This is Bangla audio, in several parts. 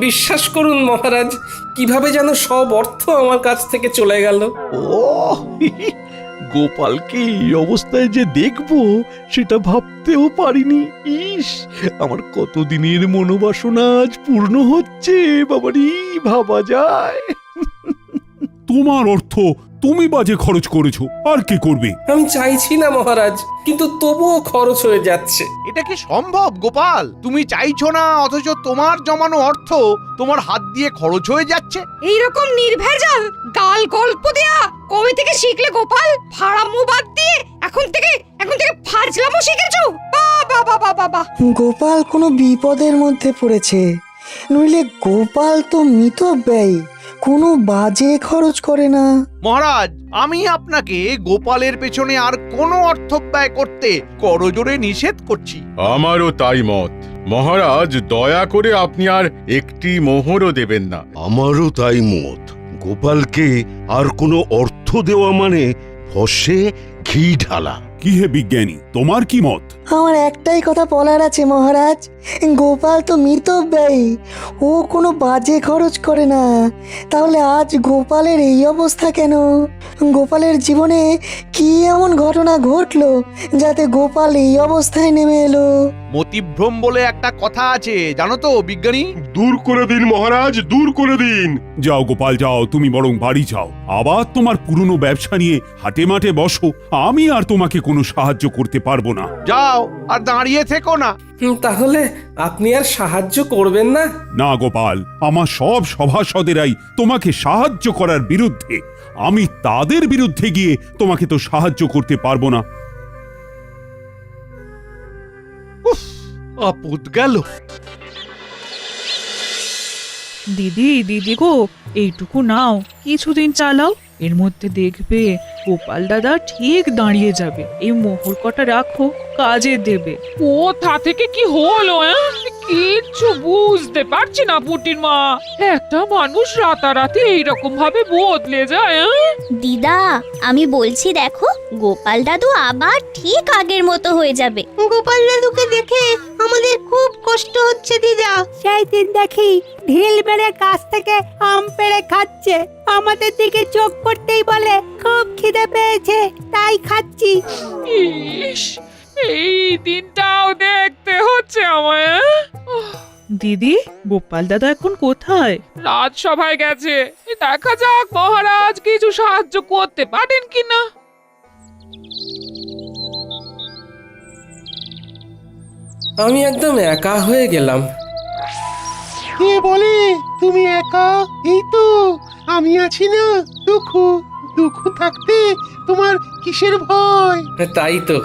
বিশ্বাস করুন মহারাজ, কিভাবে যেন সব অর্থ আমার কাছ থেকে চলে গেল। ও গোপালকে এই অবস্থায় যে দেখবো সেটা ভাবতেও পারিনি। ইস, আমার কতদিনের মনোবাসনা আজ পূর্ণ হচ্ছে। বাবারি, ভাবা যায়? তোমার অর্থ তুমি বাজে খরচ করেছো, আর কে করবে? আমি চাইছি না মহারাজ, কিন্তু তবুও খরচ হয়ে যাচ্ছে। এটা কি সম্ভব গোপাল? তুমি চাইছো না অথচ তোমার জমানো অর্থ তোমার হাত দিয়ে খরচ হয়ে যাচ্ছে। এইরকম নির্ভেজাল গাল গল্প দেয়া কবে থেকে শিখলে গোপাল? ফাড়ামো বাদ দিয়ে এখন থেকে ফাজলামো শিখেছো? বাবা বাবা বাবা! গোপাল কোনো বিপদের মধ্যে পড়েছে, নইলে গোপাল তো মিতব্যয়ী, কোনো বাজে খরচ করে না। মহারাজ, আমি আপনাকে গোপালের পেছনে আর কোনো অর্থ ব্যয় করতে করজোড়ে নিষেধ করছি। আমারও তাই মত। মহারাজ, দয়া করে আপনি আর একটি মোহরও দেবেন না। আমারও তাই মত। গোপালকে আর কোনো অর্থ দেওয়া মানে ফসে ঘি ঢালা। কি হে বিজ্ঞানী, তোমার কি মত? আমার একটাই কথা বলার আছে মহারাজ, গোপাল তো মিতব্যয়ী, ও কোনো বাজে খরচ করে না। তাহলে আজ গোপালের এই অবস্থা কেন? গোপালের জীবনে কি এমন ঘটনা ঘটলো যাতে গোপাল এই অবস্থায় নেমে এলো? মতিভ্রম বলে একটা কথা আছে, জানো তো বিজ্ঞানী? দূর করে দিন মহারাজ, দূর করে দিন। যাও গোপাল যাও, তুমি বরং বাড়ি যাও, আবার তোমার পুরনো ব্যবসা নিয়ে হাটে মাঠে বসো। আমি আর তোমাকে কোনো সাহায্য করতে পারবো না। যাও, আর দাঁড়িয়ে থেকো না। তাহলে আপনি আর সাহায্য করবেন না? না গোপাল, আমার সব সভাসদেরাই তোমাকে সাহায্য করার বিরুদ্ধে। আমি তাদের বিরুদ্ধে গিয়ে তোমাকে তো সাহায্য করতে পারবো না। আপদ গেল। দিদি দিদি গো, এইটুকু নাও, কিছুদিন চালাও, এর মধ্যে দেখবে গোপাল দাদা ঠিক দাঁড়িয়ে যাবে। এই মোহর কটা রাখো, কাজে দেবে। কোথা থেকে কি হলো? কিচ্ছু বুঝতে পারছি না পুটির মা। একটা মানুষ রাতারাতি এইরকম ভাবে বদলে যায়। দিদা, আমি বলছি দেখো, গোপাল দাদু আবার ঠিক আগের মতো হয়ে যাবে। গোপাল দাদুকে দেখে আমাদের খুব কষ্ট হচ্ছে দিদা। সেই দিন দেখি ঢিল মেরে গাছ থেকে আম পেড়ে খাচ্ছে, আমাদের দিকে চোখ করতেই বলে খুব খিদে পেয়েছে তাই খাচ্ছি। ইস, এই দিনটাও দেখতে হচ্ছে আমায়। দিদি, গোপাল দাদা এখন কোথায়? রাজসভায় গেছে, দেখা যাক মহারাজ কিছু সাহায্য করতে পারেন কিনা। আমি একদম একা হয়ে গেলাম। কে বলে তুমি একা? এই তো আমি আছি না। দুঃখ থাকতে তোমার কিসের ভয়? তাই তো,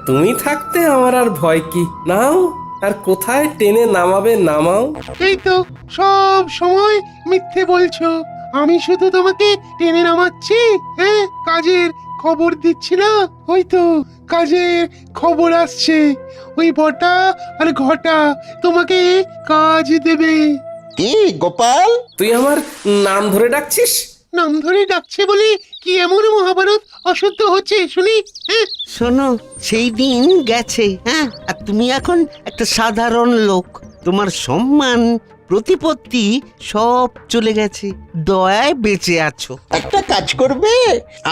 তুমি থাকতে আমার আর ভয় কি? নাও, আর কোথায় টেনে নামাবে নামাও। এই তো সব সময় মিথ্যে বলছো। আমি শুধু তোমাকে টেনে নামাচ্ছি, হ্যাঁ, কাজের খবর দিচ্ছি না। ওই তো কাজের খবর আসছে, ওই বটা আর ঘটা তোমাকে কাজ দেবে। কি গোপাল? তুই আমার নাম ধরে ডাকছিস? নাম ধরে ডাকছে বলে কি এমন মহাভারত অশুদ্ধ হচ্ছে শুনি? হ্যাঁ, শোনো, সেই দিন গেছে, হ্যাঁ, আর তুমি এখন একটা সাধারণ লোক। তোমার সম্মান প্রতিপত্তি সব চলে গেছে, দয়ায় বেঁচে আছো। একটা কাজ করবে,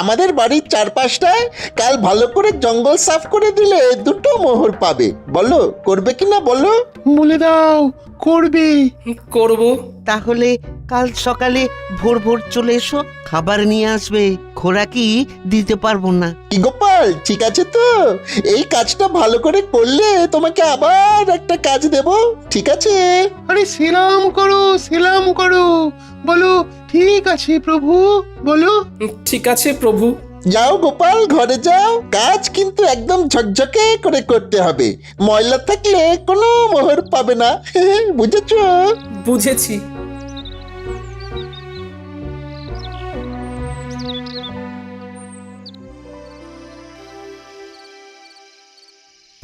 আমাদের বাড়ির চারপাশটায় কাল ভালো করে জঙ্গল সাফ করে দিলে 2টো মোহর পাবে। বলো করবে কিনা বলো? বলে দাও করবে। করব। তাহলে কাল সকালে ভোর ভোর চলে এসো, খাবার নিয়ে আসবে, খোরাকি দিতে পারবো না। কি গোপাল, ঠিক আছে তো? এই কাজটা ভালো করে করলে তোমাকে আবার একটা কাজ দেব, ঠিক আছে? আরে সেলাম করো, বলো ঠিক আছে প্রভু, বলো। ঠিক আছে প্রভু। যাও গোপাল, ঘরে যাও। কাজ কিন্তু একদম ঝকঝকে করে করতে হবে, ময়লা থাকলে কোনো মোহর পাবে না। বুঝেছো? বুঝেছি।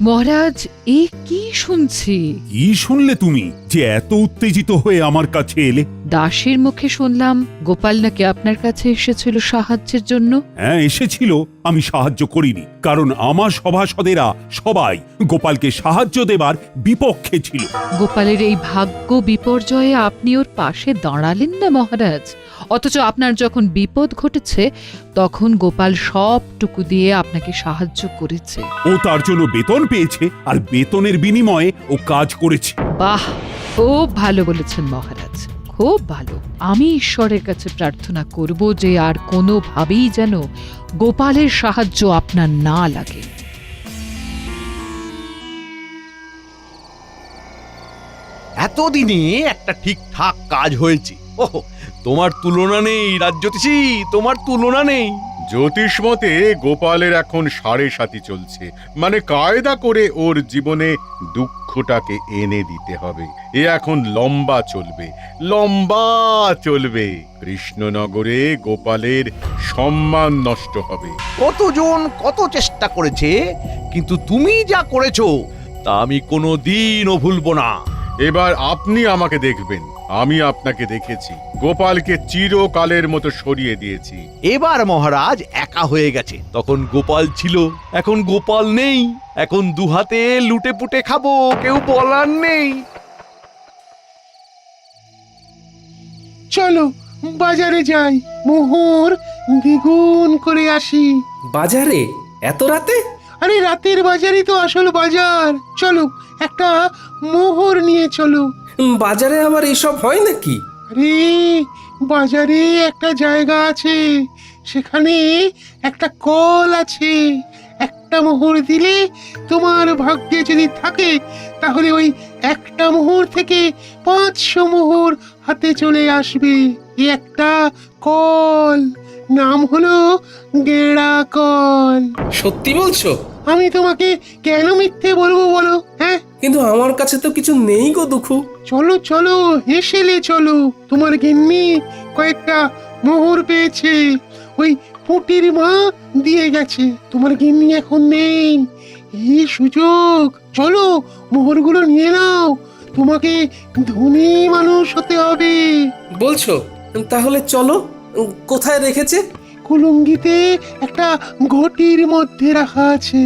মহারাজ এ কি শুনছি? কি শুনলে তুমি যে এত উত্তেজিত হয়ে আমার কাছে এলে? দাসের মুখে শুনলাম গোপাল নাকি আপনার কাছে এসেছিল সাহায্যের জন্য। হ্যাঁ এসেছিল, আমি সাহায্য করিনি, কারণ আমার সভাসদেরা সবাই গোপালকে সাহায্য দেবার বিপক্ষে ছিল। গোপালের এই ভাগ্য বিপর্যয়ে আপনি ওর পাশে দাঁড়ালেন না মহারাজ, অথচ আপনার যখন বিপদ ঘটেছে তখন গোপাল সবটুকু দিয়ে আপনাকে সাহায্য করেছে। ও তার জন্য বেতন পেয়েছে, আর বেতনের বিনিময়ে ও কাজ করেছে। বাহ, খুব ভালো বলেছেন মহারাজ, খুব ভালো। আমি ঈশ্বরের কাছে প্রার্থনা করব যে আর কোনোভাবেই যেন গোপালের সাহায্য আপনার না লাগে। এতদিনে একটা ঠিকঠাক কাজ হয়েছে। ওহ, তোমার তুলনা নেই রাজ্যতীশী, তোমার তুলনা নেই। জ্যোতিষ মতে গোপালের এখন 7.5 চলছে, মানে কায়দা করে ওর জীবনে দুঃখটাকে এনে দিতে হবে। এ এখন লম্বা চলবে, লম্বা চলবে। কৃষ্ণনগরে গোপালের সম্মান নষ্ট হবে। কতজন কত চেষ্টা করেছে, কিন্তু তুমি যা করেছো তা আমি কোনোদিনও ভুলবো না। এবার আপনি আমাকে দেখবেন, আমি আপনাকে দেখেছি। গোপালকে চিরকালের মতো সরিয়ে দিয়েছি। এবার মহারাজ একা হয়ে গেছে, তখন গোপাল ছিল, এখন গোপাল নেই। এখন দুহাতে লুটে পুটে খাবো, কেউ বলার নেই। চলো বাজারে যাই, মোহর দ্বিগুণ করে আসি। বাজারে এত রাতে? আরে রাতের বাজারই তো আসল বাজার। চলো একটা মোহর নিয়ে চলো। বাজারে আবার এসব হয় নাকি? আরে বাজারে একটা জায়গা আছে, সেখানে একটা কল আছে। একটা মোহর দিলে তোমার ভাগ্যে যদি থাকে তাহলে ওই একটা মোহর থেকে 500 মোহর হাতে চলে আসবে। এই একটা কল, নাম হলো গেঁড়া কল। সত্যি বলছো? আমি তোমাকে কেন মিথ্যে বলবো বলো? হ্যাঁ, কিন্তু আমার কাছে তো কিছু নেই গো দুঃখু। চলো চলো হেসেলে চলো। তোমার গিন্নি কয়েকটা মোহর পেয়েছে, ওই পুটির মা দিয়ে গেছে। তোমার গিন্নি এখন নেই, এই সুযোগ। চলো মোহরগুলো নিয়ে নাও, তোমাকে ধনী মানুষ হতে হবে। বলছো? তাহলে চলো। কোথায় রেখেছে? কুলুঙ্গিতে একটা ঘটির মধ্যে রাখা আছে।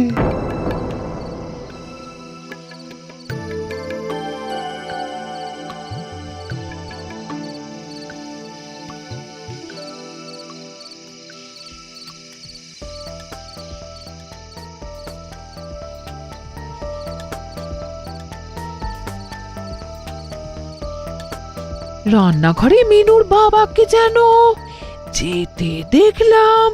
রান্নাঘরে মিনুর বাবাকে যেন যেতে দেখলাম।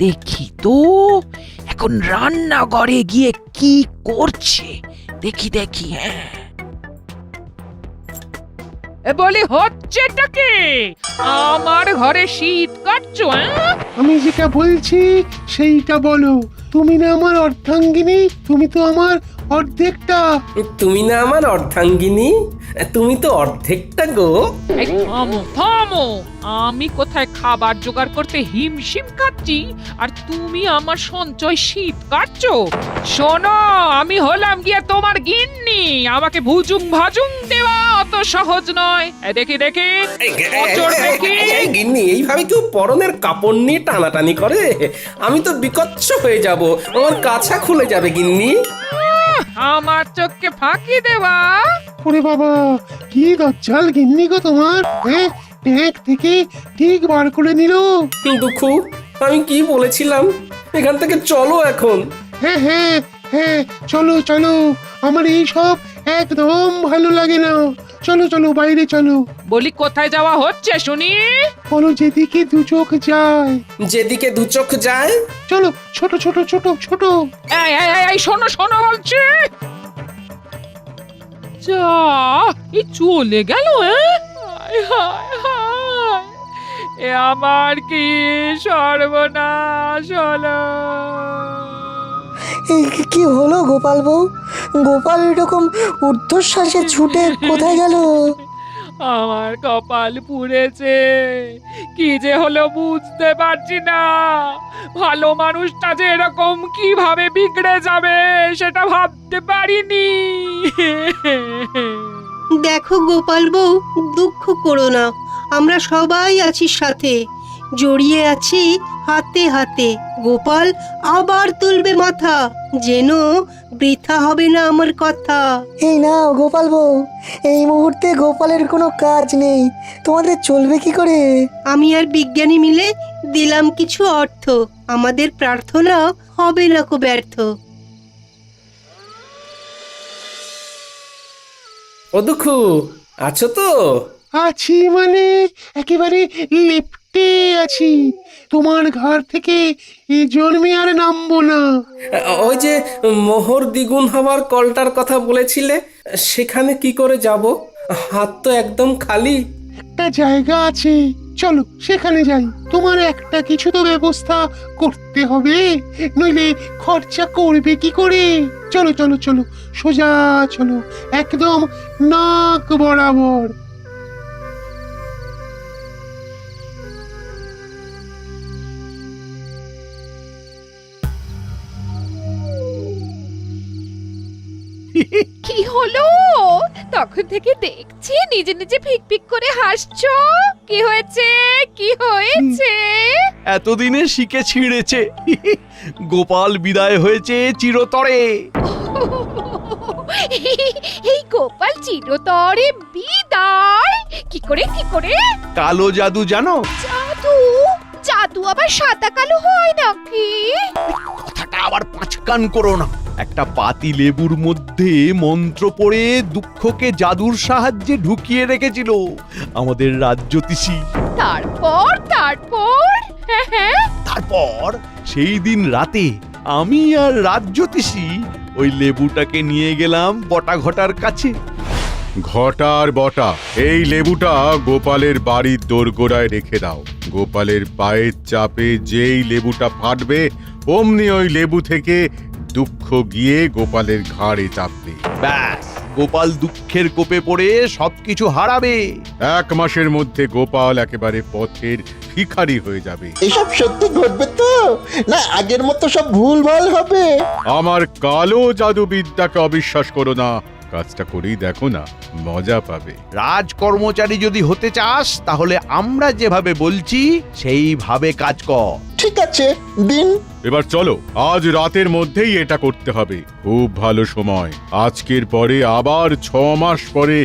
দেখি তো এখন রান্নাঘরে গিয়ে কি করছে। দেখি দেখি। হ্যাঁ, বলি হচ্ছেটা কি? আমার ঘরে শীত কাটছো? আমি যেটা বলছি সেইটা বলো। তুমি না আমার অর্ধাঙ্গিনী, তুমি তো আমার অর্ধেকটা। তুমি না আমার অর্ধাঙ্গিনী, তুমি তো অর্ধেকটা গো। এই থামো থামো, আমি কোথায় খাবার জোগাড় করতে হিমশিম খাচ্ছি আর তুমি আমার সঞ্চয় শীত কাটছো? শোনো, আমি হলাম গিয়ে তোমার গিন্নি, আমাকে ভুজুং ভাজুং দেওয়া অত সহজ নয়। দেখি দেখি দেখি। গিন্নি, এইভাবে কেউ পরনের কাপড় নিয়ে টানাটানি করে? আমি তো বিকচ্ছ হয়ে যাব, আমার কাছা খুলে যাবে গিন্নি। আমার চোখকে ফাঁকি দেওয়া। ওরে বাবা, কি দজ্জাল গিন্নি গো তোমার। হ্যাঁ, ট্যাঙ্ক থেকে ঠিক বার করে নিল। দুঃখু, আমি কি বলেছিলাম? এখান থেকে চলো এখন। হ্যাঁ হ্যাঁ হ্যাঁ, চলো চলো। আমার এই সব একদম ভালো লাগে না। চলো চলো বাইরে চলো। বলি কোথায় যাওয়া হচ্ছে শুনি? বলো যেদিকে দু চোখ যায়। যেদিকে দু চোখ যায়? চলো, ছোট ছোট ছোট ছোট। এই এই এই, এই শোনো শোনো বলছি। যা, এই চলে গেল। হায় হায় হায়, এ আমার কি সর্বনাশ হলো। কি হলো গোপাল বউ? গোপাল এরকম ঊর্ধ্বশ্বাসে ছুটে কোথায় গেল? আমার কপাল পুড়েছে, কি যে হলো বুঝতে পারছি না। ভালো মানুষটা যে এরকম কিভাবে বিগড়ে যাবে সেটা ভাবতে পারিনি। দেখো গোপাল বউ, দুঃখ করো না, আমরা সবাই আছি সাথে, জড়িয়ে আছি হাতে হাতে। গোপাল আবার তুলবে মাথা, যেন বৃথা হবে না আমার কথা। এই নাও গোপাল বউ, এই মুহূর্তে গোপালের কোনো কাজ নেই, তোমাদের চলবে কি করে? আমি আর বিজ্ঞানী মিলে দিলাম কিছু অর্থ, আমাদের প্রার্থনা হবে না কো ব্যর্থ। ও দুঃখু, আছো তো? আছি মানে একেবারে লেপ্টে আছি। তোমার ঘর থেকে এ জন্মে আর নামবো না। ওই যে মোহর দ্বিগুণ হওয়ার কলটার কথা বলেছিলে, সেখানে কি করে যাব? হাত তো একদম খালি। একটা জায়গা আছে, চলো সেখানে যাই। তোমার একটা কিছু তো ব্যবস্থা করতে হবে, নইলে খরচা করবে কি করে? চলো চলো চলো, সোজা চলো, একদম নাক বরাবর। কি হলো? তখন থেকে দেখছি নিজে নিজে ফিক ফিক করে হাসছো। কি হয়েছে? কি হয়েছে? এতদিনে শিখে ছিঁড়েছে। গোপাল বিদায় হয়েছে চিরতরে। এই গোপাল চিরতরে বিদায়? কি করে কি করে? কালো জাদু জানো? জাদু? জাদু আবার সাদা কালো হয় নাকি? কথাটা আবার পাঁচকান করো না। একটা পাতি লেবুর মধ্যে মন্ত্র পড়ে দুঃখকে জাদুর সাহায্যে ঢুকিয়ে রেখেছিল আমাদের রাজ্যতীষী। তারপর তারপর হ্যাঁ, তারপর সেই দিন রাতে আমি আর রাজ্যতীষী ওই লেবুটাকে নিয়ে গেলাম বটা ঘটার কাছে। ঘটার বটা, এই লেবুটা গোপালের বাড়ির দোরগোড়ায় রেখে দাও। গোপালের পায়ের চাপে যেই লেবুটা ফাটবে, অমনি ওই লেবু থেকে দুঃখ গিয়ে গোপালের ঘাড়ে চাপবে। ব্যাস, গোপাল দুঃখের কোপে পড়ে সবকিছু হারাবে। 1 মাসের মধ্যে গোপাল একেবারে পথের ভিখারি হয়ে যাবে। এসব সত্যি ঘটবে তো, না আগের মতো সব ভুলভাল হবে? আমার কালো জাদুবিদ্যাকে অবিশ্বাস করো না, কাজটা করেই দেখো না, মজা পাবে। রাজকর্মচারী যদি হতে চাস তাহলে আমরা যেভাবে বলছি সেইভাবে কাজ কর। ঠিক আছে, দিন। এবার চলো, আজ রাতের মধ্যেই এটা করতে হবে। খুব ভালো সময়, আজকের পরে আবার 6 মাস পরে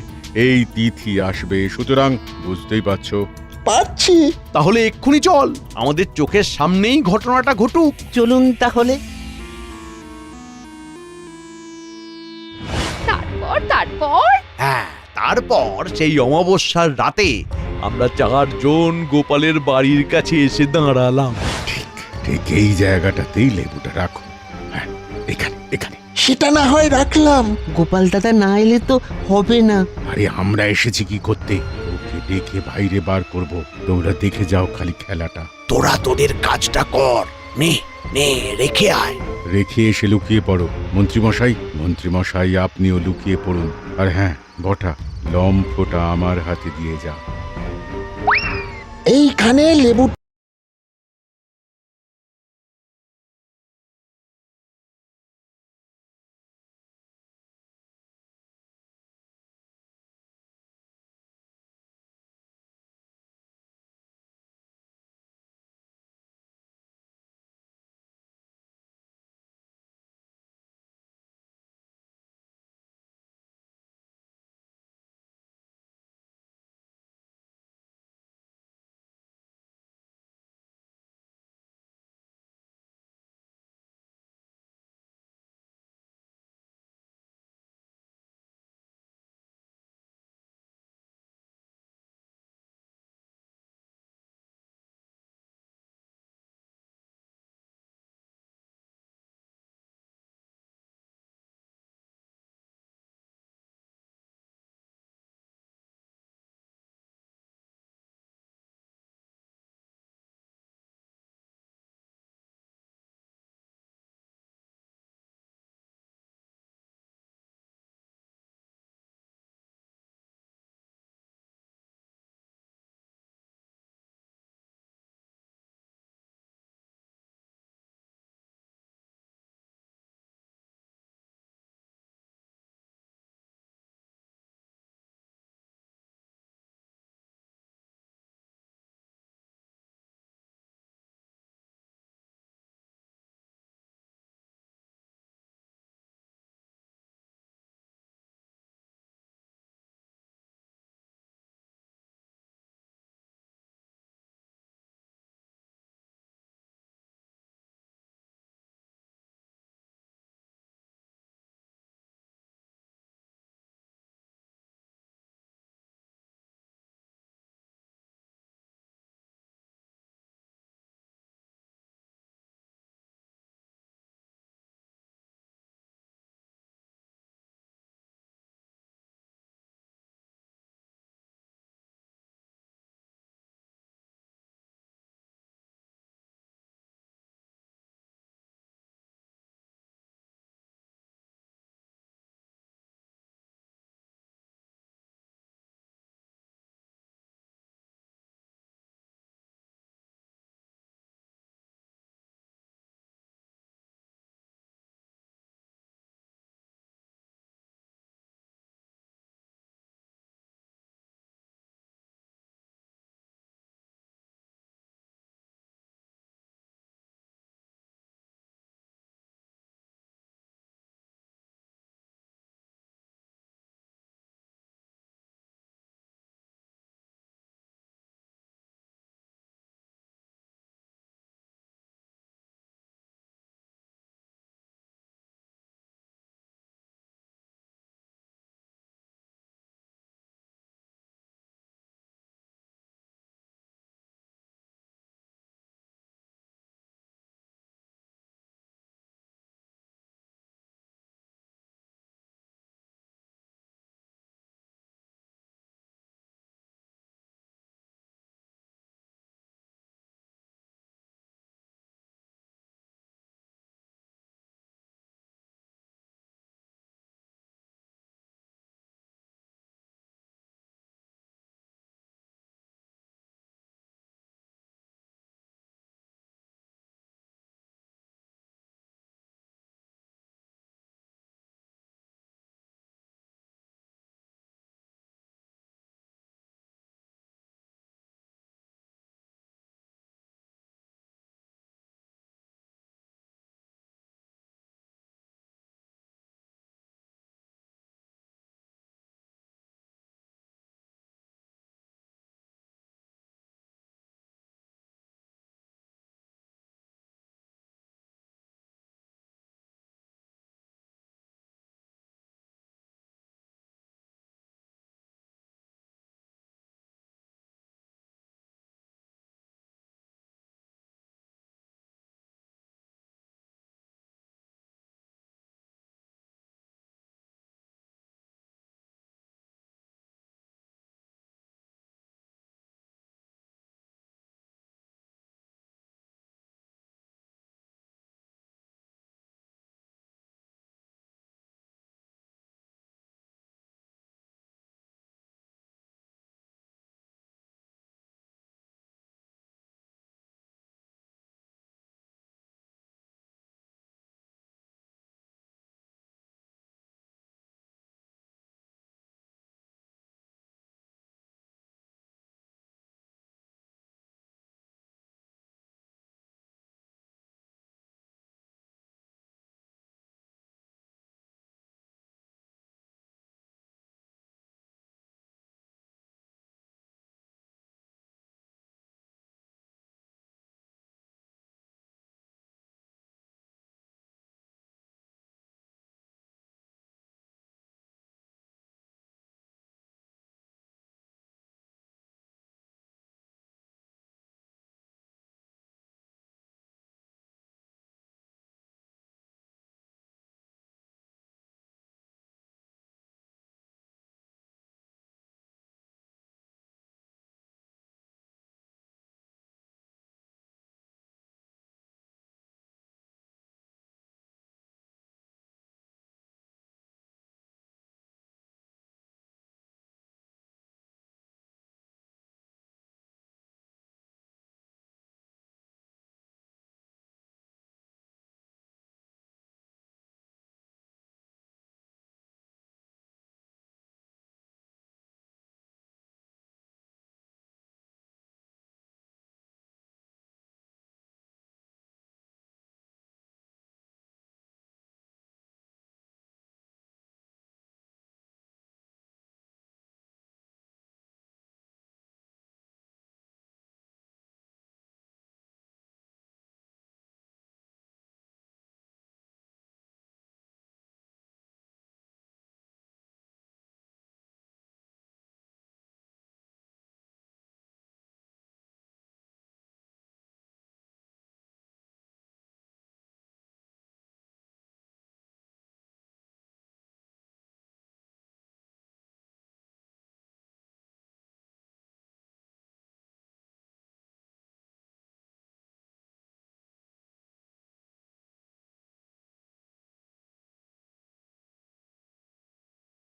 এই তিথি আসবে, সুতরাং বুঝতেই পারছো। পাচ্ছি। তাহলে এক্ষুনি চল, আমাদের চোখের সামনেই ঘটনাটা ঘটুক। চলুন তাহলে। তারপর তারপর হ্যাঁ, তারপর সেই অমাবস্যার রাতে আমরা 4 জন গোপালের বাড়ির কাছে এসে দাঁড়ালাম। ঠিক এই জায়গাটাতেই লেবুটা রাখো। হ্যাঁ, এখানে এখানে। সেটা না হয় রাখলাম। গোপাল দাদা না এলে তো হবে না। আরে আমরা এসেছি কি করতে? ওকে ডেকে বাইরে বার করব, তোমরা দেখে যাও খালি খেলাটা। তোরা তোদের কাজটা কর, নে নে রেখে আয়। রেখে এসে লুকিয়ে পড়ো। মন্ত্রীমশাই আপনিও লুকিয়ে পড়ুন। আর হ্যাঁ বটা, লম্ফটা আমার হাতে দিয়ে যাও। এইখানে লেবু